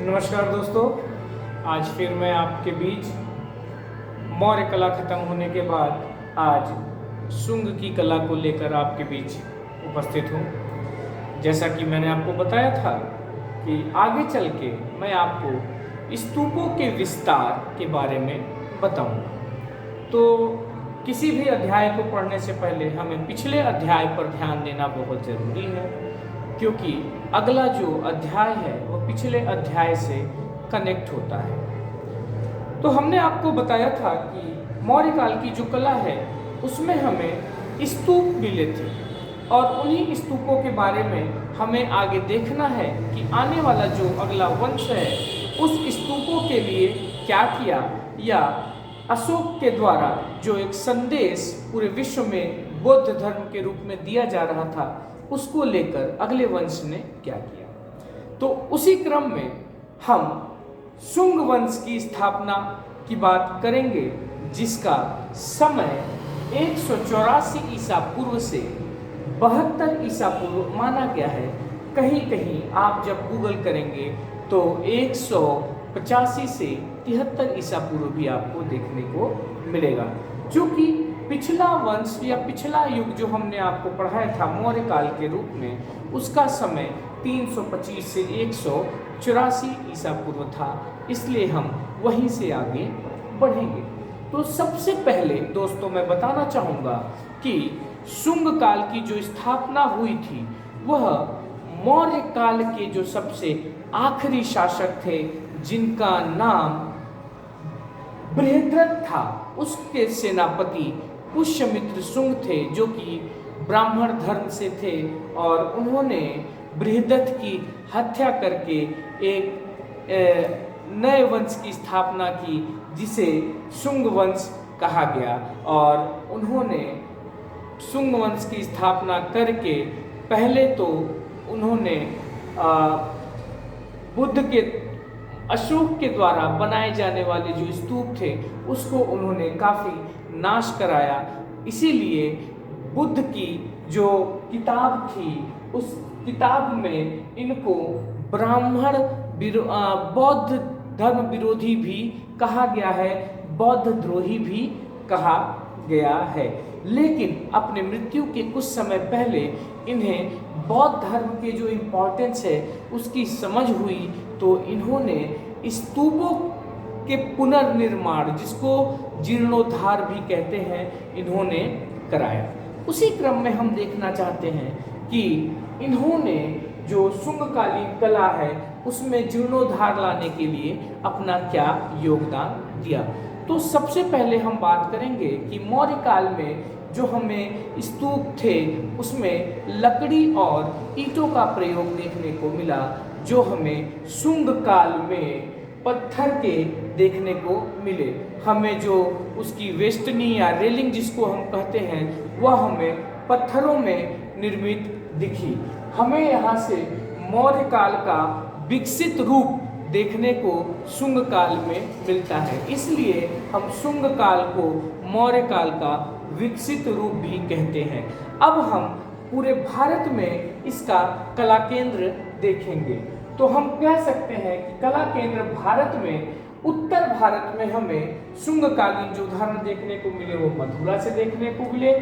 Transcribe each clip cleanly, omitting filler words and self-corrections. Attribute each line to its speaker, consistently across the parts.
Speaker 1: नमस्कार दोस्तों, आज फिर मैं आपके बीच मौर्य कला खत्म होने के बाद आज शुंग की कला को लेकर आपके बीच उपस्थित हूँ। जैसा कि मैंने आपको बताया था कि आगे चल के मैं आपको स्तूपों के विस्तार के बारे में बताऊंगा। तो किसी भी अध्याय को पढ़ने से पहले हमें पिछले अध्याय पर ध्यान देना बहुत ज़रूरी है, क्योंकि अगला जो अध्याय है वो पिछले अध्याय से कनेक्ट होता है। तो हमने आपको बताया था कि मौर्य काल की जो कला है उसमें हमें स्तूप मिले थे और उन्हीं स्तूपों के बारे में हमें आगे देखना है कि आने वाला जो अगला वंश है उस स्तूपों के लिए क्या किया, या अशोक के द्वारा जो एक संदेश पूरे विश्व में बौद्ध धर्म के रूप में दिया जा रहा था उसको लेकर अगले वंश ने क्या किया। तो उसी क्रम में हम शुंग वंश की स्थापना की बात करेंगे, जिसका समय 184 ईसा पूर्व से 72 ईसा पूर्व माना गया है। कहीं कहीं आप जब गूगल करेंगे तो 185 से 73 ईसा पूर्व भी आपको देखने को मिलेगा, जो कि पिछला वंश या पिछला युग जो हमने आपको पढ़ाया था मौर्य काल के रूप में, उसका समय 325 से 184 ईसा पूर्व था। इसलिए हम वहीं से आगे बढ़ेंगे। तो सबसे पहले दोस्तों मैं बताना चाहूँगा कि शुंग काल की जो स्थापना हुई थी वह मौर्य काल के जो सबसे आखिरी शासक थे, जिनका नाम बृहद्रथ था, उसके सेनापति पुष्यमित्र शुंग थे, जो कि ब्राह्मण धर्म से थे और उन्होंने बृहद्रथ की हत्या करके एक नए वंश की स्थापना की, जिसे शुंग वंश कहा गया। और उन्होंने शुंग वंश की स्थापना करके पहले तो उन्होंने बुद्ध के अशोक के द्वारा बनाए जाने वाले जो स्तूप थे उसको उन्होंने काफ़ी नाश कराया। इसीलिए बुद्ध की जो किताब थी उस किताब में इनको ब्राह्मण बौद्ध धर्म विरोधी भी कहा गया है, बौद्ध द्रोही भी कहा गया है। लेकिन अपने मृत्यु के कुछ समय पहले इन्हें बौद्ध धर्म के जो इम्पोर्टेंस है उसकी समझ हुई, तो इन्होंने स्तूपों के पुनर्निर्माण, जिसको जीर्णोद्धार भी कहते हैं, इन्होंने कराया। उसी क्रम में हम देखना चाहते हैं कि इन्होंने जो शुंगकालीन कला है उसमें जीर्णोद्धार लाने के लिए अपना क्या योगदान दिया। तो सबसे पहले हम बात करेंगे कि मौर्य काल में जो हमें स्तूप थे उसमें लकड़ी और ईंटों का प्रयोग देखने को मिला, जो हमें शुंग काल में पत्थर के देखने को मिले। हमें जो उसकी वेस्टनी या रेलिंग जिसको हम कहते हैं वह हमें पत्थरों में निर्मित दिखी। हमें यहाँ से मौर्य काल का विकसित रूप देखने को शुंग काल में मिलता है, इसलिए हम शुंग काल को मौर्य काल का विकसित रूप भी कहते हैं। अब हम पूरे भारत में इसका कला केंद्र देखेंगे तो हम कह सकते हैं कि कला केंद्र भारत में, उत्तर भारत में हमें शुंगकालीन जो उदाहरण देखने को मिले वो मथुरा से देखने को मिले।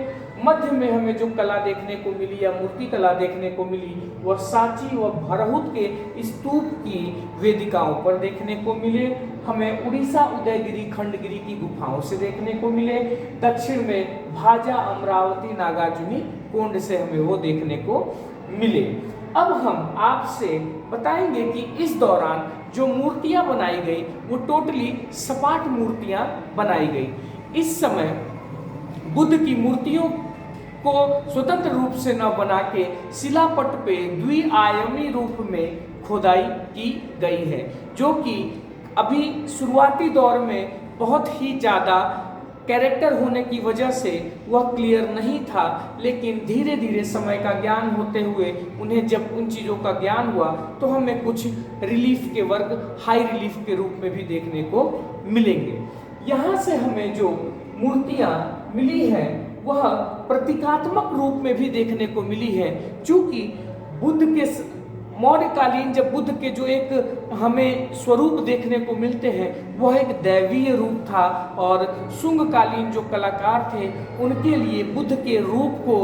Speaker 1: मध्य में हमें जो कला देखने को मिली या मूर्ति कला देखने को मिली वह सांची व भरहुत के स्तूप की वेदिकाओं पर देखने को मिले। हमें उड़ीसा उदयगिरी खंडगिरी की गुफाओं से देखने को मिले। दक्षिण में भाजा अमरावती नागार्जुनी कुंड से हमें वो देखने को मिले। अब हम आपसे बताएंगे कि इस दौरान जो मूर्तियां बनाई गई वो टोटली सपाट मूर्तियां बनाई गई। इस समय बुद्ध की मूर्तियों को स्वतंत्र रूप से न बना के शिलापट पे द्विआयामी रूप में खोदाई की गई है, जो कि अभी शुरुआती दौर में बहुत ही ज़्यादा कैरेक्टर होने की वजह से वह क्लियर नहीं था, लेकिन धीरे धीरे समय का ज्ञान होते हुए उन्हें जब उन चीज़ों का ज्ञान हुआ तो हमें कुछ रिलीफ के वर्ग हाई रिलीफ के रूप में भी देखने को मिलेंगे। यहाँ से हमें जो मूर्तियाँ मिली हैं वह प्रतीकात्मक रूप में भी देखने को मिली है, चूँकि बुद्ध के मौर्यकालीन जब बुद्ध के जो एक हमें स्वरूप देखने को मिलते हैं वह एक दैवीय रूप था, और शुंगकालीन जो कलाकार थे उनके लिए बुद्ध के रूप को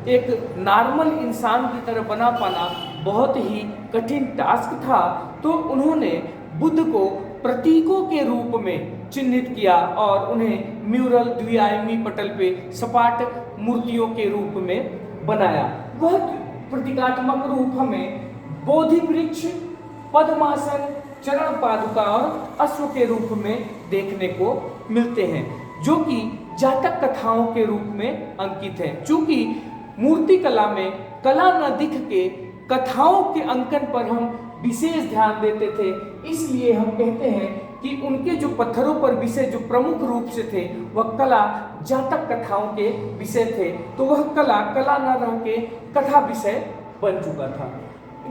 Speaker 1: एक नॉर्मल इंसान की तरह बना पाना बहुत ही कठिन टास्क था। तो उन्होंने बुद्ध को प्रतीकों के रूप में चिन्हित किया और उन्हें म्यूरल द्विआयामी पटल पे सपाट मूर्तियों के रूप में बनाया। वह प्रतीकात्मक रूप हमें बोधि वृक्ष, पद्मासन, चरण पादुका और अश्व के रूप में देखने को मिलते हैं, जो कि जातक कथाओं के रूप में अंकित है। चूंकि मूर्ति कला में कला न दिख के कथाओं के अंकन पर हम विशेष ध्यान देते थे, इसलिए हम कहते हैं कि उनके जो पत्थरों पर विषय जो प्रमुख रूप से थे वह कला जातक कथाओं के विषय थे। तो वह कला न रह के कथा विषय बन चुका था।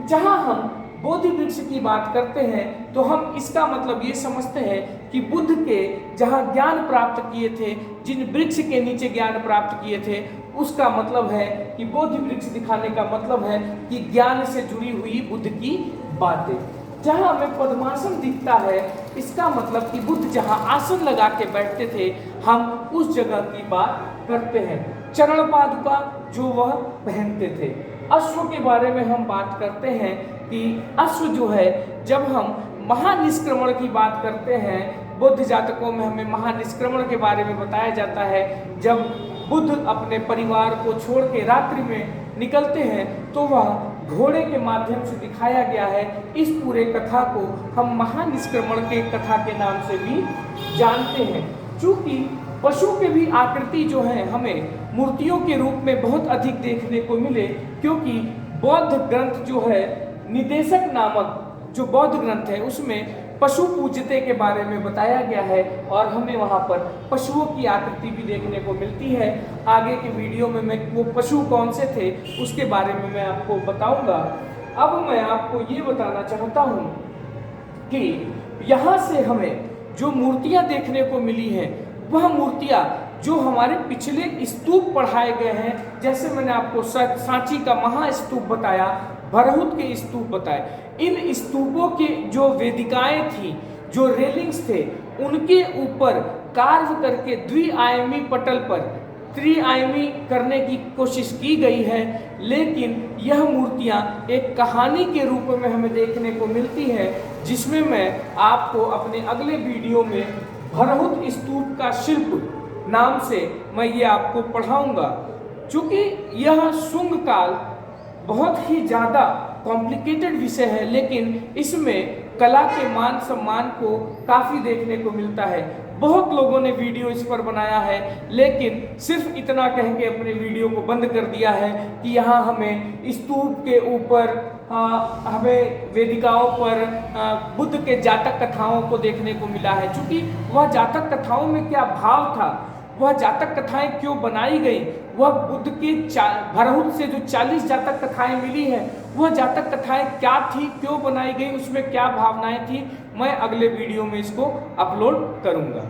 Speaker 1: जहाँ हम बोधि वृक्ष की बात करते हैं तो हम इसका मतलब ये समझते हैं कि बुद्ध के जहाँ ज्ञान प्राप्त किए थे, जिन वृक्ष के नीचे ज्ञान प्राप्त किए थे, उसका मतलब है कि बोधि वृक्ष दिखाने का मतलब है कि ज्ञान से जुड़ी हुई बुद्ध की बातें। जहाँ हमें पद्मासन दिखता है इसका मतलब कि बुद्ध जहाँ आसन लगा के बैठते थे हम उस जगह की बात करते हैं। चरण पादुका जो वह पहनते थे। अश्व के बारे में हम बात करते हैं कि अश्व जो है, जब हम महानिष्क्रमण की बात करते हैं, बौद्ध जातकों में हमें महानिष्क्रमण के बारे में बताया जाता है। जब बुद्ध अपने परिवार को छोड़ के रात्रि में निकलते हैं तो वह घोड़े के माध्यम से दिखाया गया है। इस पूरे कथा को हम महानिष्क्रमण के कथा के नाम से भी जानते हैं। चूंकि पशु के भी आकृति जो है हमें मूर्तियों के रूप में बहुत अधिक देखने को मिले, क्योंकि बौद्ध ग्रंथ जो है निदेशक नामक जो बौद्ध ग्रंथ है उसमें पशु पूजते के बारे में बताया गया है और हमें वहाँ पर पशुओं की आकृति भी देखने को मिलती है। आगे के वीडियो में मैं वो पशु कौन से थे उसके बारे में मैं आपको बताऊंगा। अब मैं आपको ये बताना चाहता हूँ कि यहाँ से हमें जो मूर्तियाँ देखने को मिली हैं वह मूर्तियाँ जो हमारे पिछले स्तूप पढ़ाए गए हैं, जैसे मैंने आपको सांची का महास्तूप बताया, भरहुत के स्तूप बताए, इन स्तूपों के जो वेदिकाएं थी, जो रेलिंग्स थे, उनके ऊपर कार्व करके द्विआयामी पटल पर त्रिआयामी करने की कोशिश की गई है। लेकिन यह मूर्तियां एक कहानी के रूप में हमें देखने को मिलती है, जिसमें मैं आपको अपने अगले वीडियो में भरहुत स्तूप का शिल्प नाम से मैं ये आपको पढ़ाऊंगा। चूँकि यह शुंग काल बहुत ही ज़्यादा कॉम्प्लिकेटेड विषय है, लेकिन इसमें कला के मान सम्मान को काफ़ी देखने को मिलता है। बहुत लोगों ने वीडियो इस पर बनाया है, लेकिन सिर्फ इतना कह के अपने वीडियो को बंद कर दिया है कि यहाँ हमें स्तूप के ऊपर हमें वेदिकाओं पर बुद्ध के जातक कथाओं को देखने को मिला है। चूँकि वह जातक कथाओं में क्या भाव था, वह जातक कथाएं क्यों बनाई गई, वह बुद्ध के भरहुत से जो 40 जातक कथाएं मिली हैं वह जातक कथाएं क्या थी, क्यों बनाई गई, उसमें क्या भावनाएं थी, मैं अगले वीडियो में इसको अपलोड करूंगा।